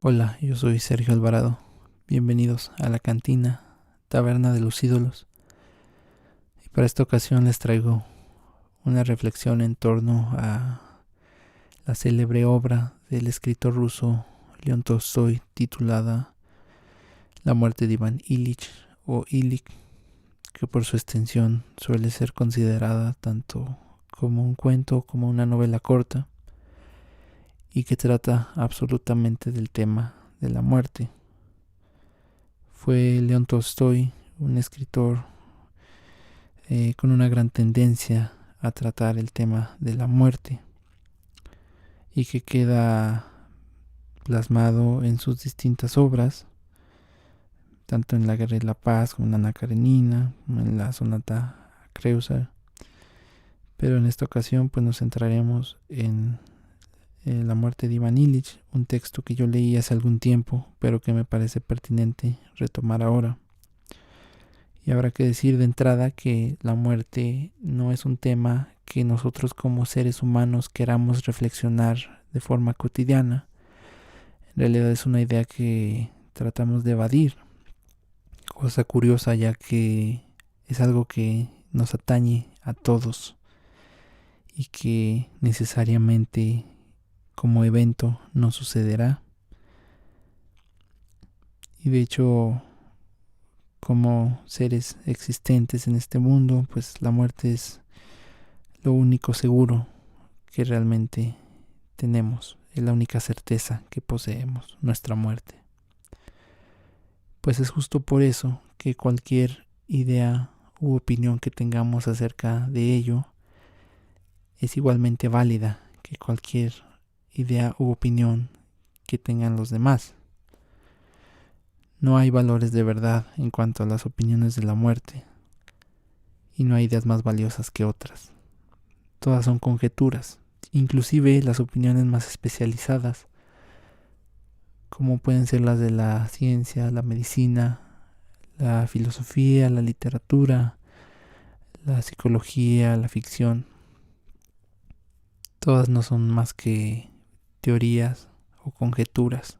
Hola, yo soy Sergio Alvarado. Bienvenidos a la cantina, Taberna de los Ídolos. Y para esta ocasión les traigo una reflexión en torno a la célebre obra del escritor ruso León Tolstói titulada La muerte de Iván Ilich o Illich, que por su extensión suele ser considerada tanto como un cuento como una novela corta y que trata absolutamente del tema de la muerte. Fue León Tolstói un escritor con una gran tendencia a tratar el tema de la muerte y que queda plasmado en sus distintas obras, tanto en La Guerra y la Paz como en Ana Karenina, como en la Sonata a Kreutzer. Pero en esta ocasión pues nos centraremos en La muerte de Iván Ilich, un texto que yo leí hace algún tiempo, pero que me parece pertinente retomar ahora. Y habrá que decir de entrada que la muerte no es un tema que nosotros como seres humanos queramos reflexionar de forma cotidiana. En realidad es una idea que tratamos de evadir. Cosa curiosa, ya que es algo que nos atañe a todos y que necesariamente como evento no sucederá. Y de hecho, como seres existentes en este mundo, pues la muerte es lo único seguro que realmente tenemos, es la única certeza que poseemos, nuestra muerte. Pues es justo por eso que cualquier idea u opinión que tengamos acerca de ello es igualmente válida que cualquier idea u opinión que tengan los demás. No hay valores de verdad en cuanto a las opiniones de la muerte, y no hay ideas más valiosas que otras. Todas son conjeturas, inclusive las opiniones más especializadas, como pueden ser las de la ciencia, la medicina, la filosofía, la literatura, la psicología, la ficción. Todas no son más que teorías o conjeturas.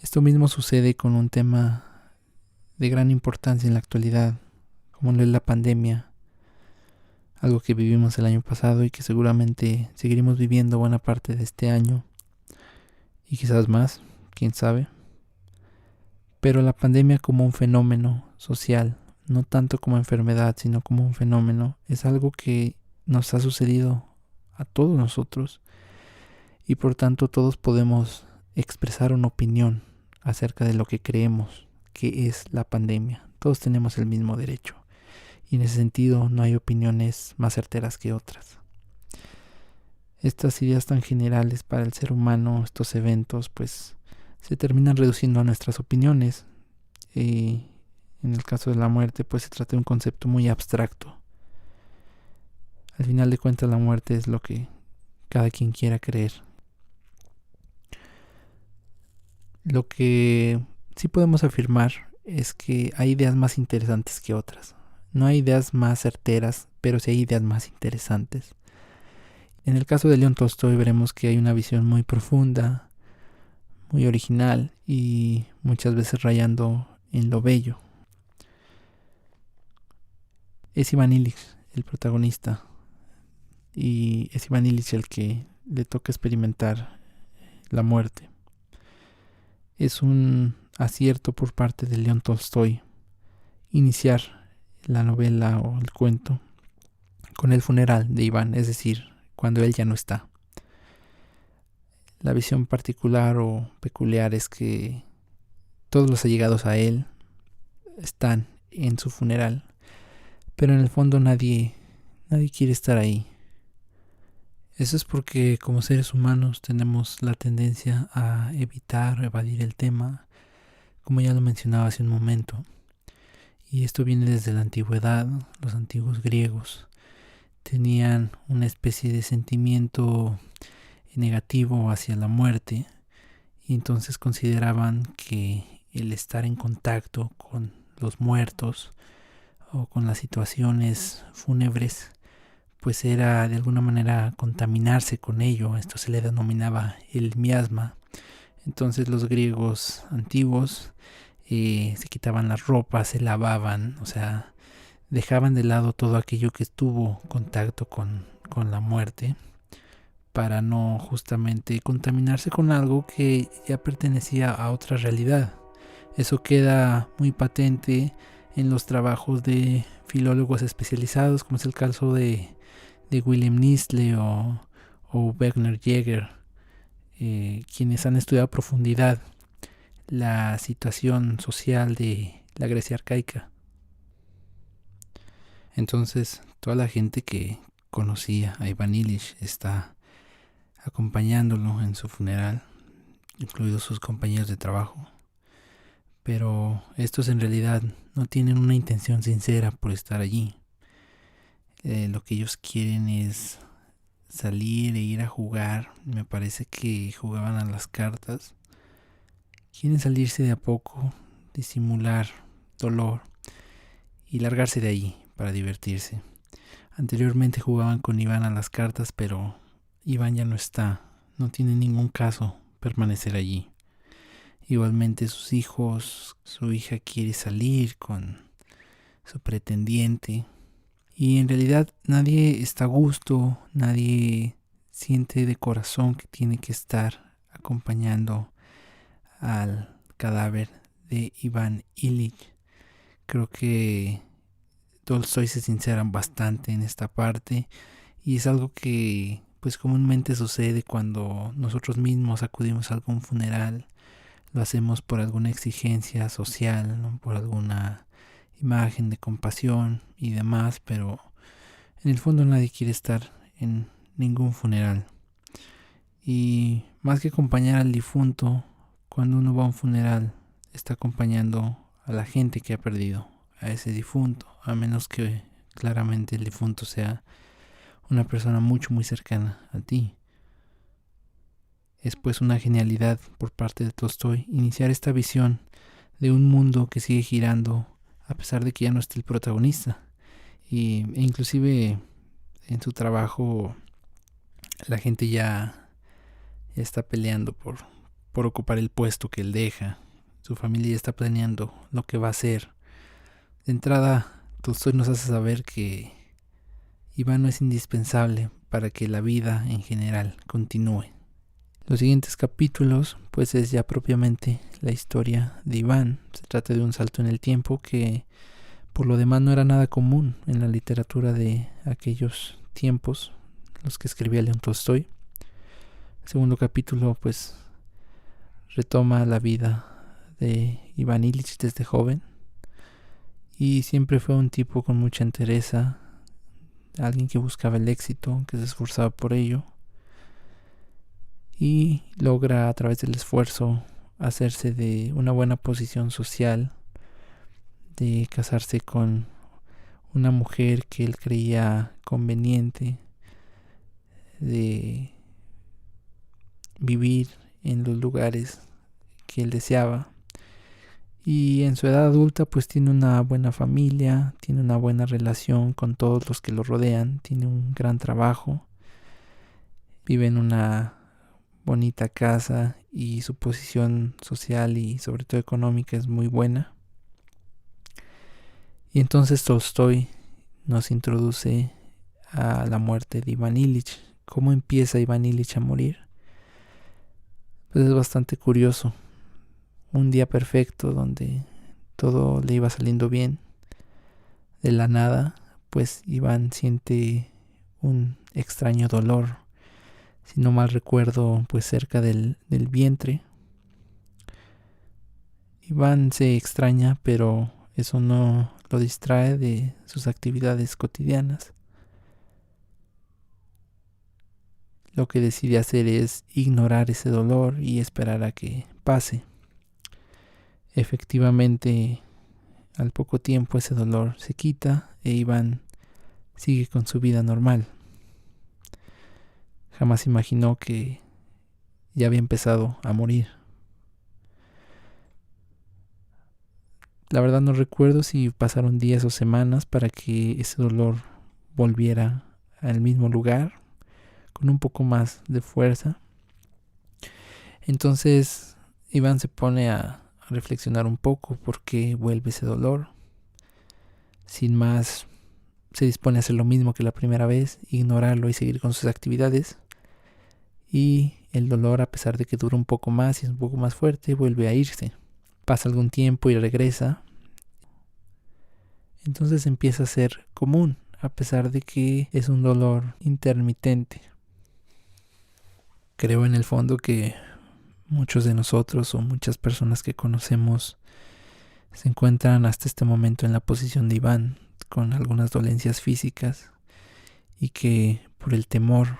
Esto mismo sucede con un tema de gran importancia en la actualidad, como lo es la pandemia, algo que vivimos el año pasado y que seguramente seguiremos viviendo buena parte de este año y quizás más, quién sabe. Pero la pandemia como un fenómeno social, no tanto como enfermedad, sino como un fenómeno, es algo que nos ha sucedido a todos nosotros y por tanto todos podemos expresar una opinión acerca de lo que creemos que es la pandemia. Todos tenemos el mismo derecho y en ese sentido no hay opiniones más certeras que otras. Estas ideas tan generales para el ser humano, estos eventos, pues se terminan reduciendo a nuestras opiniones. Y en el caso de la muerte, pues se trata de un concepto muy abstracto. Al final de cuentas, la muerte es lo que cada quien quiera creer. Lo que sí podemos afirmar es que hay ideas más interesantes que otras. No hay ideas más certeras, pero sí hay ideas más interesantes. En el caso de León Tolstói veremos que hay una visión muy profunda, muy original y muchas veces rayando en lo bello. Es Iván Ilich el protagonista y es Iván Ilich el que le toca experimentar la muerte. Es un acierto por parte de León Tolstói iniciar la novela o el cuento con el funeral de Iván, es decir, cuando él ya no está. La visión particular o peculiar es que todos los allegados a él están en su funeral, pero en el fondo nadie quiere estar ahí. Eso es porque como seres humanos tenemos la tendencia a evitar o evadir el tema, como ya lo mencionaba hace un momento. Y esto viene desde la antigüedad. Los antiguos griegos tenían una especie de sentimiento negativo hacia la muerte y entonces consideraban que el estar en contacto con los muertos o con las situaciones fúnebres pues era de alguna manera contaminarse con ello. Esto se le denominaba el miasma. Entonces los griegos antiguos se quitaban las ropas, se lavaban, o sea, dejaban de lado todo aquello que tuvo contacto con la muerte para no justamente contaminarse con algo que ya pertenecía a otra realidad. Eso queda muy patente en los trabajos de filólogos especializados, como es el caso de William Nisle o Werner Jäger, quienes han estudiado a profundidad la situación social de la Grecia arcaica. Entonces, toda la gente que conocía a Ivan Illich está acompañándolo en su funeral, incluidos sus compañeros de trabajo. Pero estos en realidad no tienen una intención sincera por estar allí. Lo que ellos quieren es salir e ir a jugar. Me parece que jugaban a las cartas. Quieren salirse de a poco, disimular dolor y largarse de allí para divertirse. Anteriormente jugaban con Iván a las cartas, pero Iván ya no está. No tiene ningún caso permanecer allí. Igualmente sus hijos, su hija quiere salir con su pretendiente. Y en realidad nadie está a gusto, nadie siente de corazón que tiene que estar acompañando al cadáver de Ivan Illich. Creo que Tolstoy se sincera bastante en esta parte y es algo que pues comúnmente sucede cuando nosotros mismos acudimos a algún funeral. Lo hacemos por alguna exigencia social, ¿no? Por alguna imagen de compasión y demás, pero en el fondo nadie quiere estar en ningún funeral. Y más que acompañar al difunto, cuando uno va a un funeral, está acompañando a la gente que ha perdido a ese difunto, a menos que claramente el difunto sea una persona muy cercana a ti. Es pues una genialidad por parte de Tolstoy iniciar esta visión de un mundo que sigue girando a pesar de que ya no esté el protagonista. E inclusive en su trabajo la gente ya está peleando por ocupar el puesto que él deja. Su familia ya está planeando lo que va a hacer. De entrada, Tolstoy nos hace saber que Iván no es indispensable para que la vida en general continúe. Los siguientes capítulos pues es ya propiamente la historia de Iván. Se trata de un salto en el tiempo que por lo demás no era nada común en la literatura de aquellos tiempos, los que escribía León Tolstoy. El segundo capítulo pues retoma la vida de Iván Illich desde joven y siempre fue un tipo con mucha entereza, alguien que buscaba el éxito, que se esforzaba por ello y logra a través del esfuerzo hacerse de una buena posición social, de casarse con una mujer que él creía conveniente, de vivir en los lugares que él deseaba. Y en su edad adulta pues tiene una buena familia, tiene una buena relación con todos los que lo rodean, tiene un gran trabajo, vive en una bonita casa y su posición social y sobre todo económica es muy buena. Y entonces Tolstoy nos introduce a la muerte de Iván Illich. ¿Cómo empieza Iván Illich a morir? Pues es bastante curioso. Un día perfecto donde todo le iba saliendo bien. De la nada, pues Iván siente un extraño dolor, si no mal recuerdo, pues cerca del vientre. Iván se extraña, pero eso no lo distrae de sus actividades cotidianas. Lo que decide hacer es ignorar ese dolor y esperar a que pase. Efectivamente, al poco tiempo ese dolor se quita e Iván sigue con su vida normal. Jamás imaginó que ya había empezado a morir. La verdad no recuerdo si pasaron días o semanas para que ese dolor volviera al mismo lugar, con un poco más de fuerza. Entonces Iván se pone a reflexionar un poco por qué vuelve ese dolor. Sin más, se dispone a hacer lo mismo que la primera vez, ignorarlo y seguir con sus actividades. Y el dolor, a pesar de que dura un poco más y es un poco más fuerte, vuelve a irse. Pasa algún tiempo y regresa. Entonces empieza a ser común, a pesar de que es un dolor intermitente. Creo en el fondo que muchos de nosotros o muchas personas que conocemos se encuentran hasta este momento en la posición de Iván, con algunas dolencias físicas, y que por el temor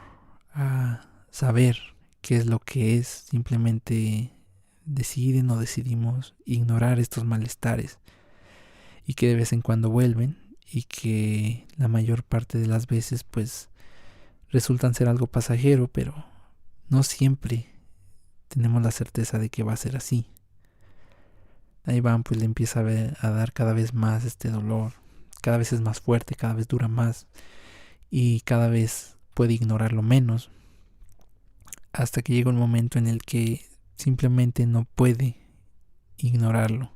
a saber qué es lo que es, simplemente deciden o decidimos ignorar estos malestares, y que de vez en cuando vuelven, y que la mayor parte de las veces pues resultan ser algo pasajero, pero no siempre tenemos la certeza de que va a ser así. A Iván pues le empieza a dar cada vez más este dolor, cada vez es más fuerte, cada vez dura más y cada vez puede ignorarlo menos, hasta que llega un momento en el que simplemente no puede ignorarlo.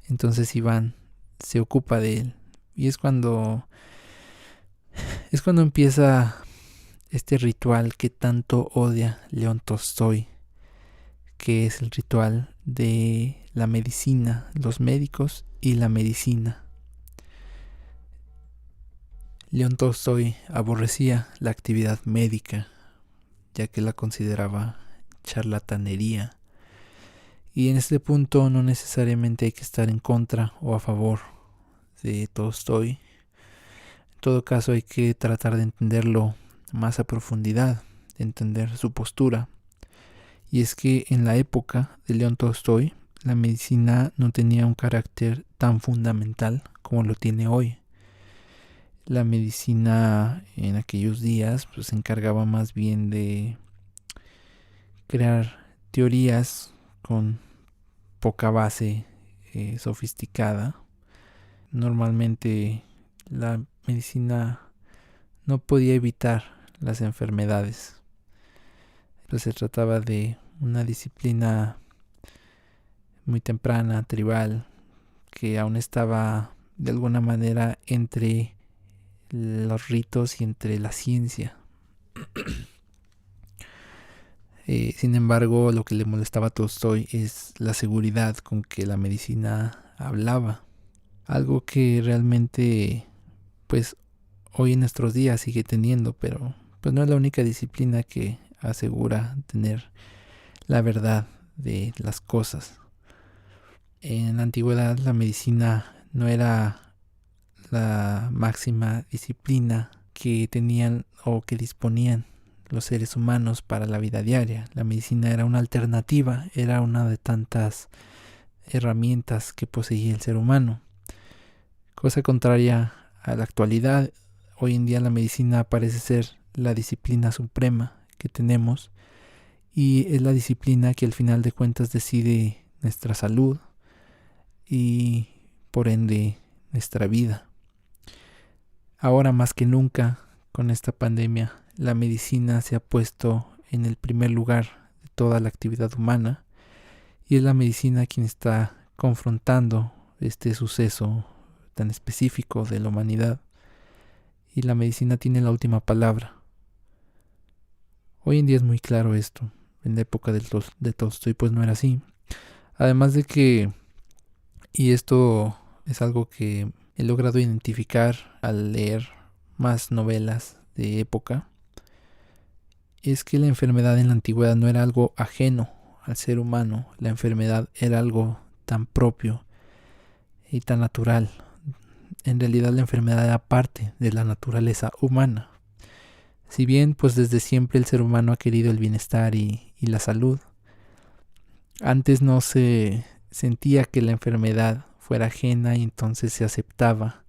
Entonces Iván se ocupa de él y es cuando empieza este ritual que tanto odia León Tolstói, que es el ritual de la medicina, los médicos y la medicina. León Tolstói aborrecía la actividad médica, ya que la consideraba charlatanería. Y en este punto no necesariamente hay que estar en contra o a favor de Tolstói. En todo caso hay que tratar de entenderlo más a profundidad, de entender su postura. Y es que en la época de León Tolstói, la medicina no tenía un carácter tan fundamental como lo tiene hoy. La medicina en aquellos días pues, se encargaba más bien de crear teorías con poca base sofisticada. Normalmente la medicina no podía evitar las enfermedades. Pues se trataba de una disciplina muy temprana, tribal, que aún estaba de alguna manera entre los ritos y entre la ciencia. Sin embargo, lo que le molestaba a Tolstói es la seguridad con que la medicina hablaba. Algo que realmente, pues, hoy en nuestros días sigue teniendo, pero pues no es la única disciplina que asegura tener la verdad de las cosas. En la antigüedad la medicina no era la máxima disciplina que tenían o que disponían los seres humanos para la vida diaria. La medicina era una alternativa, era una de tantas herramientas que poseía el ser humano. Cosa contraria a la actualidad, hoy en día la medicina parece ser la disciplina suprema que tenemos y es la disciplina que al final de cuentas decide nuestra salud y por ende nuestra vida. Ahora más que nunca con esta pandemia la medicina se ha puesto en el primer lugar de toda la actividad humana y es la medicina quien está confrontando este suceso tan específico de la humanidad y la medicina tiene la última palabra. Hoy en día es muy claro esto, en la época de Tolstói pues no era así. Además de que, y esto es algo que he logrado identificar al leer más novelas de época, es que la enfermedad en la antigüedad no era algo ajeno al ser humano, la enfermedad era algo tan propio y tan natural. En realidad la enfermedad era parte de la naturaleza humana. Si bien pues desde siempre el ser humano ha querido el bienestar y la salud, antes no se sentía que la enfermedad fuera ajena y entonces se aceptaba.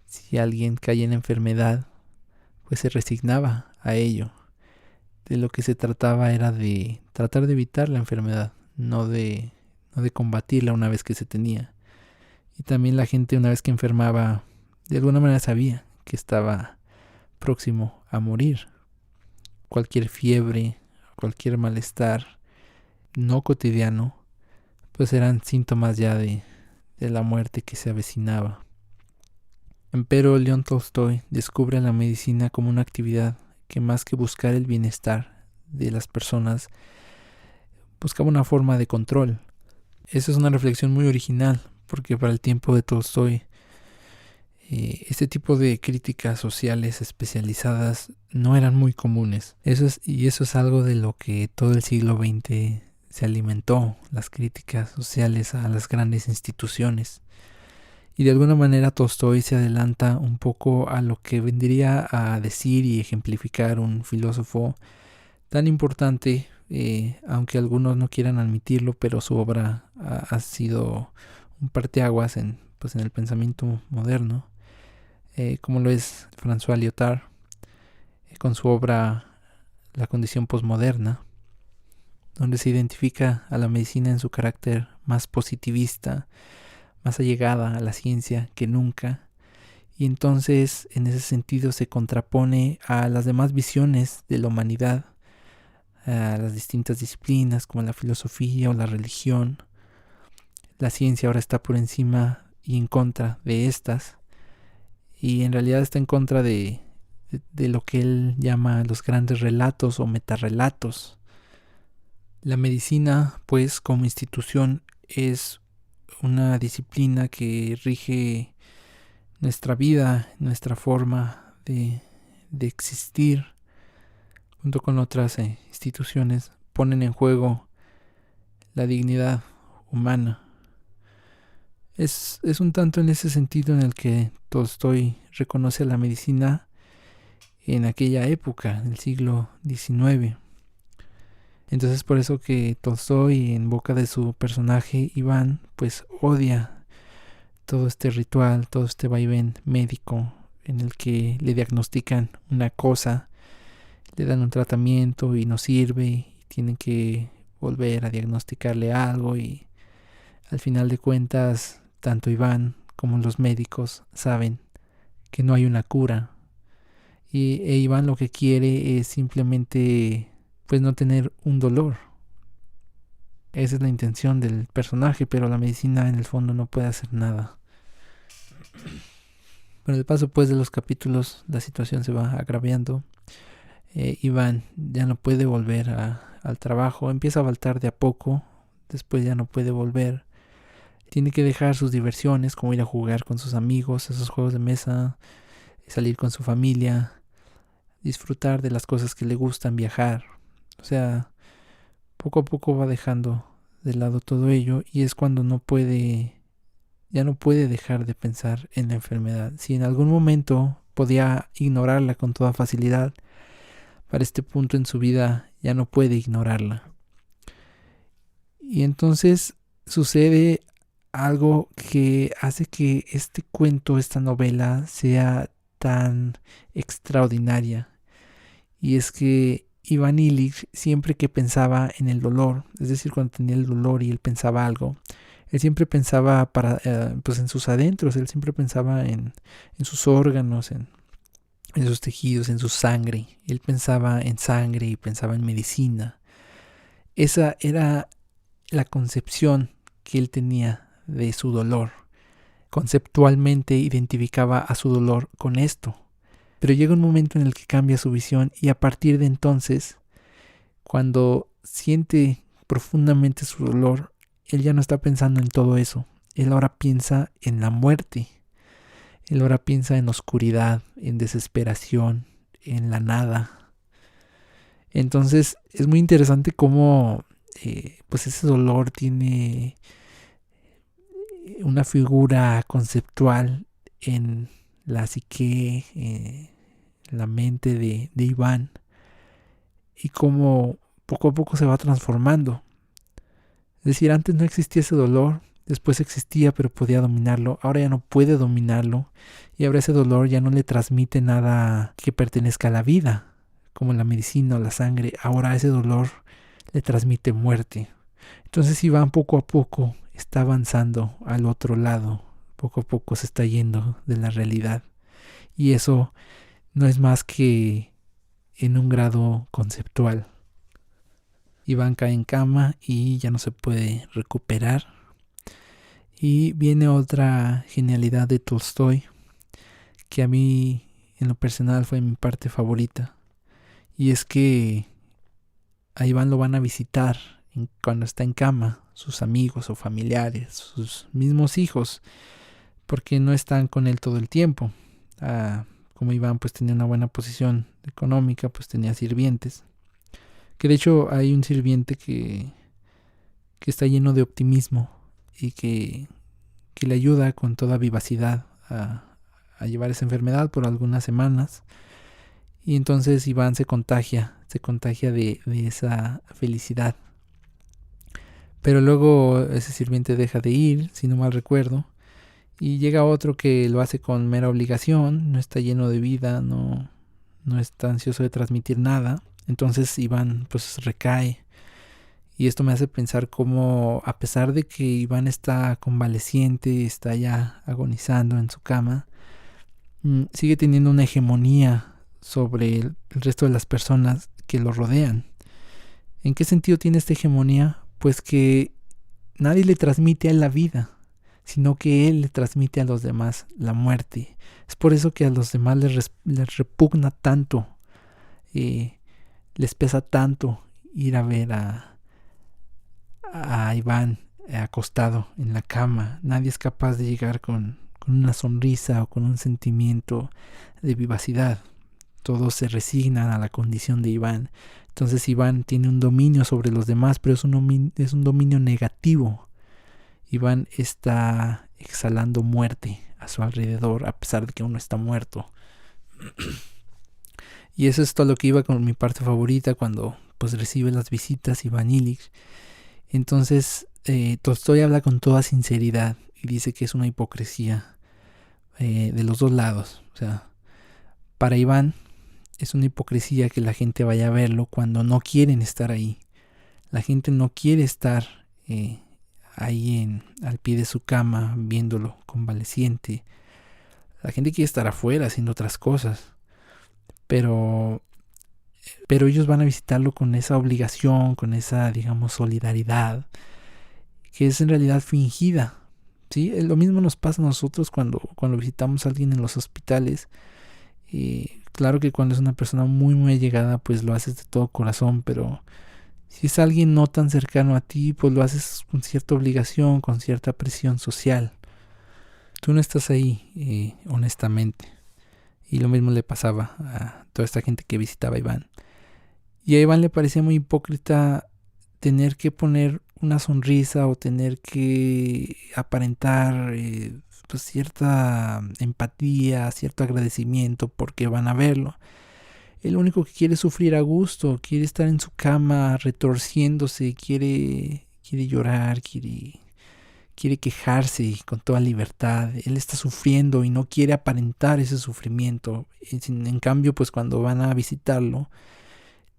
Si alguien caía en enfermedad, pues se resignaba a ello. De lo que se trataba era de tratar de evitar la enfermedad, no de combatirla una vez que se tenía. Y también la gente una vez que enfermaba, de alguna manera sabía que estaba próximo a morir. Cualquier fiebre, cualquier malestar no cotidiano, pues eran síntomas ya de la muerte que se avecinaba. Empero León Tolstoy descubre la medicina como una actividad que, más que buscar el bienestar de las personas, buscaba una forma de control. Esa es una reflexión muy original, porque para el tiempo de Tolstoy este tipo de críticas sociales especializadas no eran muy comunes. Eso es algo de lo que todo el siglo XX se alimentó, las críticas sociales a las grandes instituciones. Y de alguna manera Tolstoy se adelanta un poco a lo que vendría a decir y ejemplificar un filósofo tan importante, aunque algunos no quieran admitirlo, pero su obra ha sido un parteaguas en el pensamiento moderno, como lo es François Lyotard, con su obra La condición posmoderna, donde se identifica a la medicina en su carácter más positivista, más allegada a la ciencia que nunca, y entonces en ese sentido se contrapone a las demás visiones de la humanidad, a las distintas disciplinas como la filosofía o la religión. La ciencia ahora está por encima y en contra de estas, y en realidad está en contra de lo que él llama los grandes relatos o metarrelatos. La medicina, pues, como institución, es una disciplina que rige nuestra vida, nuestra forma de existir, junto con otras instituciones, ponen en juego la dignidad humana. Es un tanto en ese sentido en el que Tolstoy reconoce a la medicina en aquella época, en el siglo XIX. Entonces por eso que Tolstoy, en boca de su personaje Iván, pues odia todo este ritual, todo este vaivén médico en el que le diagnostican una cosa, le dan un tratamiento y no sirve, y tienen que volver a diagnosticarle algo, y al final de cuentas tanto Iván como los médicos saben que no hay una cura, y Iván lo que quiere es simplemente pues no tener un dolor. Esa es la intención del personaje, pero la medicina en el fondo no puede hacer nada. Con el paso pues de los capítulos la situación se va agraviando. Iván ya no puede volver al trabajo, empieza a faltar de a poco, después ya no puede volver. Tiene que dejar sus diversiones, como ir a jugar con sus amigos, esos juegos de mesa, salir con su familia, disfrutar de las cosas que le gustan, viajar. O sea, poco a poco va dejando de lado todo ello, y es cuando ya no puede dejar de pensar en la enfermedad. Si en algún momento podía ignorarla con toda facilidad, para este punto en su vida ya no puede ignorarla. Y entonces sucede algo que hace que este cuento, esta novela, sea tan extraordinaria. Y es que Iván Illich, siempre que pensaba en el dolor, es decir, cuando tenía el dolor y él pensaba algo, él siempre pensaba en sus adentros, él siempre pensaba en sus órganos, en sus tejidos, en su sangre. Él pensaba en sangre y pensaba en medicina. Esa era la concepción que él tenía de su dolor. Conceptualmente identificaba a su dolor con esto. Pero llega un momento en el que cambia su visión, y a partir de entonces, cuando siente profundamente su dolor, él ya no está pensando en todo eso. Él ahora piensa en la muerte. Él ahora piensa en oscuridad, en desesperación, en la nada. Entonces es muy interesante cómo pues ese dolor tiene una figura conceptual en la psique, la mente de Iván, y cómo poco a poco se va transformando. Es decir, antes no existía ese dolor, después existía pero podía dominarlo, ahora ya no puede dominarlo, y ahora ese dolor ya no le transmite nada que pertenezca a la vida, como la medicina o la sangre. Ahora ese dolor le transmite muerte. Entonces Iván poco a poco está avanzando al otro lado, poco a poco se está yendo de la realidad, y eso no es más que en un grado conceptual. Iván cae en cama y ya no se puede recuperar. Y viene otra genialidad de Tolstói, que a mí en lo personal fue mi parte favorita. Y es que a Iván lo van a visitar cuando está en cama, sus amigos o familiares, sus mismos hijos, porque no están con él todo el tiempo. Como Iván pues tenía una buena posición económica, pues tenía sirvientes. Que de hecho hay un sirviente que está lleno de optimismo y que le ayuda con toda vivacidad a llevar esa enfermedad por algunas semanas. Y entonces Iván se contagia de esa felicidad. Pero luego ese sirviente deja de ir, si no mal recuerdo, y llega otro que lo hace con mera obligación, no está lleno de vida, no está ansioso de transmitir nada. Entonces Iván pues recae. Y esto me hace pensar cómo, a pesar de que Iván está convaleciente, está ya agonizando en su cama, sigue teniendo una hegemonía sobre el resto de las personas que lo rodean. ¿En qué sentido tiene esta hegemonía? Pues que nadie le transmite a él la vida, sino que él le transmite a los demás la muerte. Es por eso que a los demás les repugna tanto, les pesa tanto ir a ver a Iván acostado en la cama. Nadie es capaz de llegar con una sonrisa o con un sentimiento de vivacidad. Todos se resignan a la condición de Iván. Entonces Iván tiene un dominio sobre los demás, pero es un dominio negativo. Iván está exhalando muerte a su alrededor, a pesar de que uno está muerto. Y eso es todo lo que iba con mi parte favorita, cuando pues recibe las visitas Iván Illich. Entonces Tolstói habla con toda sinceridad y dice que es una hipocresía de los dos lados. O sea, para Iván es una hipocresía que la gente vaya a verlo cuando no quieren estar ahí. La gente no quiere estar ahí al pie de su cama viéndolo convaleciente. La gente quiere estar afuera haciendo otras cosas. Pero ellos van a visitarlo con esa obligación, con esa, digamos, solidaridad, que es en realidad fingida. ¿Sí? Lo mismo nos pasa a nosotros cuando visitamos a alguien en los hospitales. Claro que cuando es una persona muy muy allegada, pues lo haces de todo corazón, pero si es alguien no tan cercano a ti, pues lo haces con cierta obligación, con cierta presión social. Tú no estás ahí, honestamente. Y lo mismo le pasaba a toda esta gente que visitaba a Iván. Y a Iván le parecía muy hipócrita tener que poner una sonrisa o tener que aparentar pues cierta empatía, cierto agradecimiento porque van a verlo. El único que quiere sufrir a gusto, quiere estar en su cama retorciéndose, quiere llorar, quiere quejarse con toda libertad. Él está sufriendo y no quiere aparentar ese sufrimiento. En cambio, pues cuando van a visitarlo,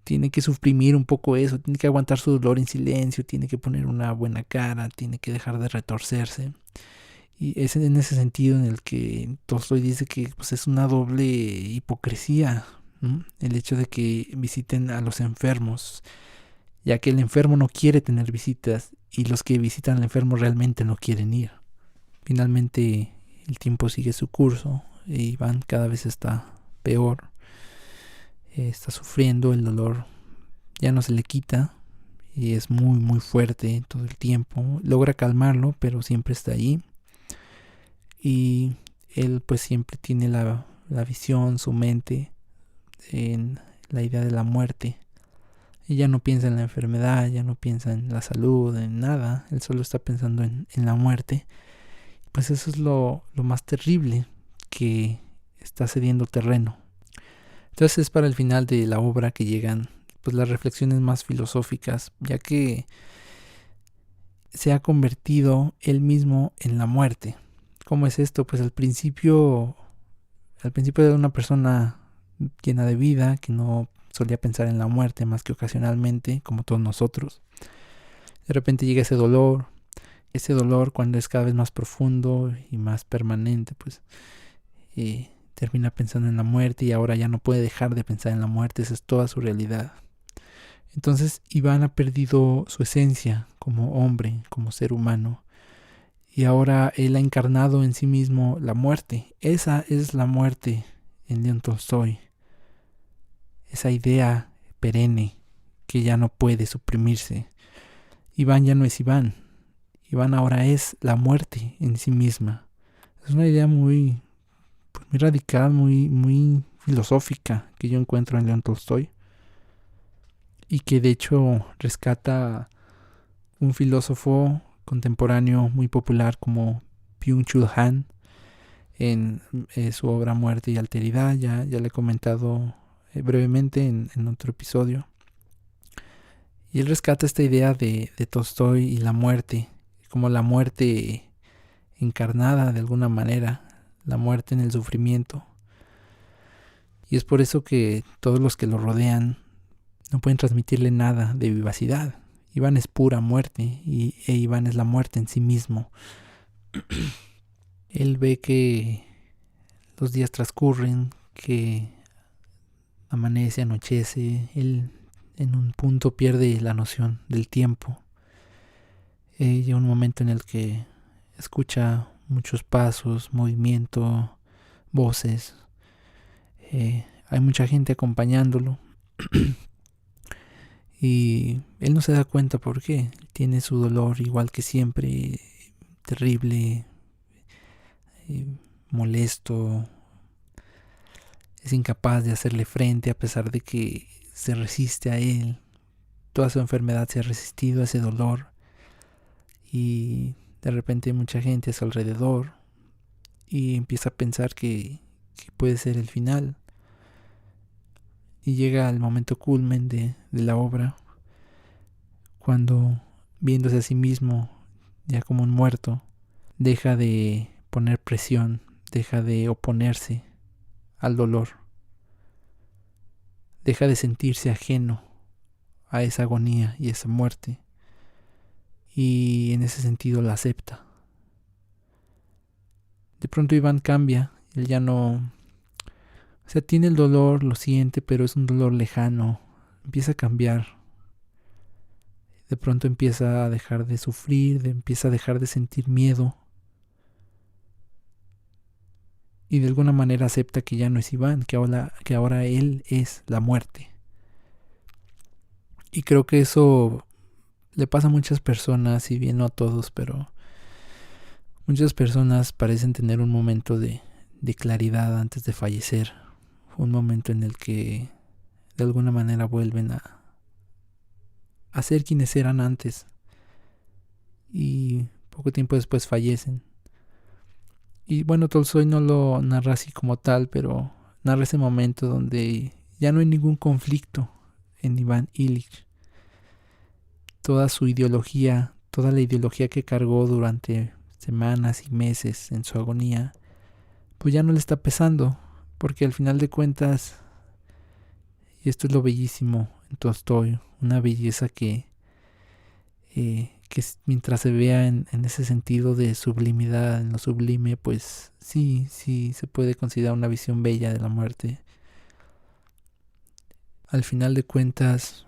tiene que suprimir un poco eso, tiene que aguantar su dolor en silencio, tiene que poner una buena cara, tiene que dejar de retorcerse. Y es en ese sentido en el que Tolstói dice que pues, es una doble hipocresía, ¿no? El hecho de que visiten a los enfermos, ya que el enfermo no quiere tener visitas y los que visitan al enfermo realmente no quieren ir. Finalmente el tiempo sigue su curso y Iván cada vez está peor. Está sufriendo, el dolor ya no se le quita y es muy muy fuerte todo el tiempo. Logra calmarlo, pero siempre está ahí. Y él pues siempre tiene la visión, su mente en la idea de la muerte. Y ya no piensa en la enfermedad, ya no piensa en la salud, en nada. Él solo está pensando en la muerte. Pues eso es lo más terrible, que está cediendo terreno. Entonces es para el final de la obra que llegan pues las reflexiones más filosóficas, ya que se ha convertido él mismo en la muerte. ¿Cómo es esto? Pues al principio era una persona llena de vida, que no solía pensar en la muerte más que ocasionalmente, como todos nosotros. De repente llega ese dolor cuando es cada vez más profundo y más permanente, pues termina pensando en la muerte y ahora ya no puede dejar de pensar en la muerte. Esa es toda su realidad. Entonces Iván ha perdido su esencia como hombre, como ser humano, y ahora él ha encarnado en sí mismo la muerte. Esa es la muerte en León Tolstoy, esa idea perenne que ya no puede suprimirse. Iván ya no es Iván. Iván ahora es la muerte en sí misma. Es una idea muy radical, muy filosófica que yo encuentro en León Tolstoy, y que de hecho rescata un filósofo contemporáneo muy popular como Byung-Chul Han en su obra Muerte y Alteridad. Ya le he comentado brevemente en otro episodio. Y él rescata esta idea de Tolstoy y la muerte, como la muerte encarnada de alguna manera, la muerte en el sufrimiento. Y es por eso que todos los que lo rodean no pueden transmitirle nada de vivacidad. Iván es pura muerte e Iván es la muerte en sí mismo. Él ve que los días transcurren, que amanece, anochece. Él en un punto pierde la noción del tiempo. Llega un momento en el que escucha muchos pasos, movimiento, voces. Hay mucha gente acompañándolo. Y él no se da cuenta por qué. Tiene su dolor igual que siempre, terrible, molesto. Es incapaz de hacerle frente a pesar de que se resiste a él. Toda su enfermedad se ha resistido a ese dolor. Y de repente hay mucha gente a su alrededor. Y empieza a pensar que puede ser el final. Y llega el momento culmen de la obra, cuando, viéndose a sí mismo ya como un muerto, deja de poner presión, deja de oponerse al dolor, deja de sentirse ajeno a esa agonía y esa muerte, y en ese sentido la acepta. De pronto Iván cambia, él ya no... O sea, tiene el dolor, lo siente, pero es un dolor lejano, empieza a cambiar. De pronto empieza a dejar de sufrir, empieza a dejar de sentir miedo. Y de alguna manera acepta que ya no es Iván, que ahora él es la muerte. Y creo que eso le pasa a muchas personas, si bien no a todos, pero muchas personas parecen tener un momento de claridad antes de fallecer. Un momento en el que de alguna manera vuelven a ser quienes eran antes. Y poco tiempo después fallecen. Y bueno, Tolstoy no lo narra así como tal, pero narra ese momento donde ya no hay ningún conflicto en Iván Ilich. Toda su ideología, toda la ideología que cargó durante semanas y meses en su agonía, pues ya no le está pesando, porque al final de cuentas, y esto es lo bellísimo en Tolstoy, una belleza que mientras se vea en ese sentido de sublimidad, en lo sublime, pues sí se puede considerar una visión bella de la muerte. Al final de cuentas,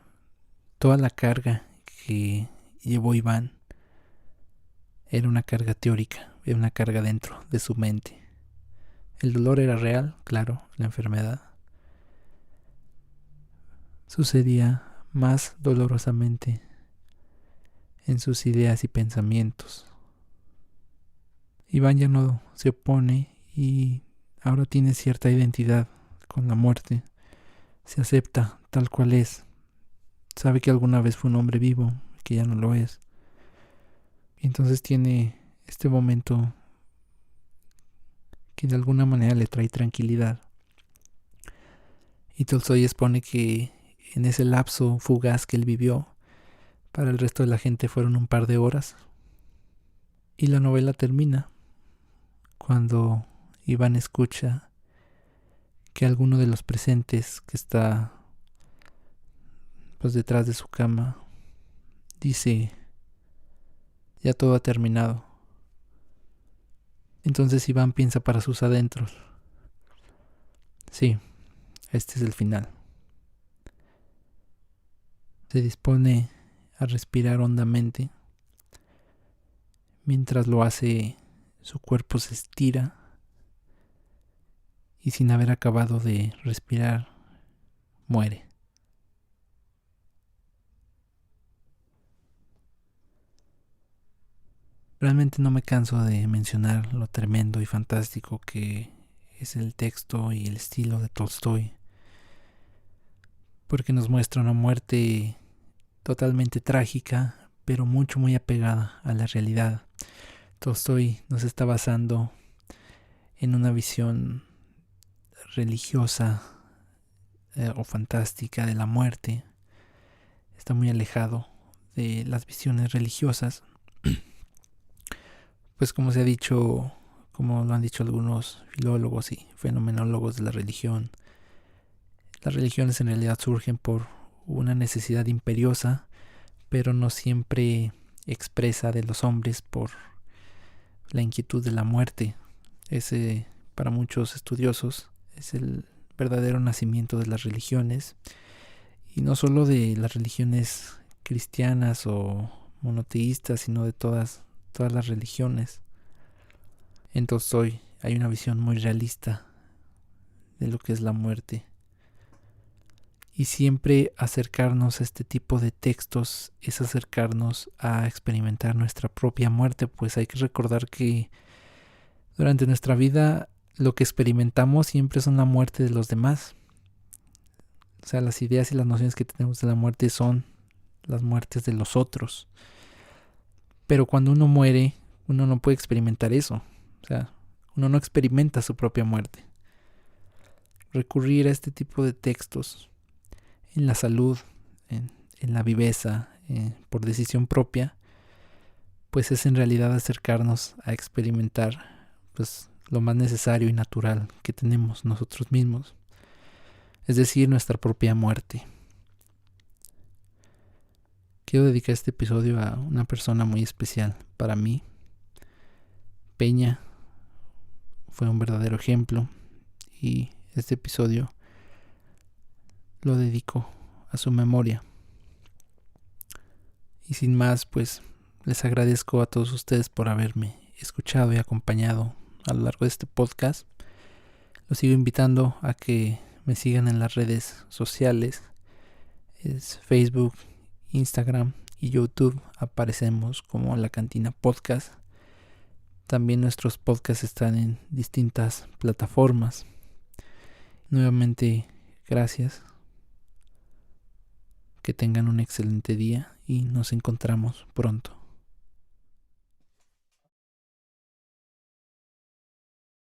toda la carga que llevó Iván era una carga teórica, era una carga dentro de su mente. El dolor era real, claro, la enfermedad sucedía más dolorosamente en sus ideas y pensamientos. Iván ya no se opone y ahora tiene cierta identidad con la muerte. Se acepta tal cual es. Sabe que alguna vez fue un hombre vivo, que ya no lo es. Y entonces tiene este momento que de alguna manera le trae tranquilidad. Y Tolstoy expone que en ese lapso fugaz que él vivió, para el resto de la gente fueron un par de horas. Y la novela termina cuando Iván escucha que alguno de los presentes que está pues detrás de su cama dice: ya todo ha terminado. Entonces Iván piensa para sus adentros: sí, este es el final. Se dispone a respirar hondamente. Mientras lo hace, su cuerpo se estira y sin haber acabado de respirar, muere. Realmente no me canso de mencionar lo tremendo y fantástico que es el texto y el estilo de Tolstói, porque nos muestra una muerte totalmente trágica, pero muy apegada a la realidad. Tolstói nos está basando en una visión religiosa o fantástica de la muerte. Está muy alejado de las visiones religiosas. Pues como se ha dicho, como lo han dicho algunos filólogos y fenomenólogos de la religión, las religiones en realidad surgen por una necesidad imperiosa, pero no siempre expresa de los hombres por la inquietud de la muerte. Ese, para muchos estudiosos, es el verdadero nacimiento de las religiones, y no solo de las religiones cristianas o monoteístas, sino de todas las religiones. En Tolstói hay una visión muy realista de lo que es la muerte. Y siempre acercarnos a este tipo de textos es acercarnos a experimentar nuestra propia muerte, pues hay que recordar que durante nuestra vida lo que experimentamos siempre son la muerte de los demás. O sea, las ideas y las nociones que tenemos de la muerte son las muertes de los otros. Pero cuando uno muere, uno no puede experimentar eso. O sea, uno no experimenta su propia muerte. Recurrir a este tipo de textos en la salud, en la viveza, por decisión propia, pues es en realidad acercarnos a experimentar pues lo más necesario y natural que tenemos nosotros mismos, es decir, nuestra propia muerte. Quiero dedicar este episodio a una persona muy especial para mí. Peña fue un verdadero ejemplo, y este episodio lo dedico a su memoria. Y sin más, pues les agradezco a todos ustedes por haberme escuchado y acompañado a lo largo de este podcast. Los sigo invitando a que me sigan en las redes sociales. Es Facebook, Instagram y YouTube. Aparecemos como La Cantina Podcast. También nuestros podcasts están en distintas plataformas. Nuevamente, gracias. Que tengan un excelente día y nos encontramos pronto.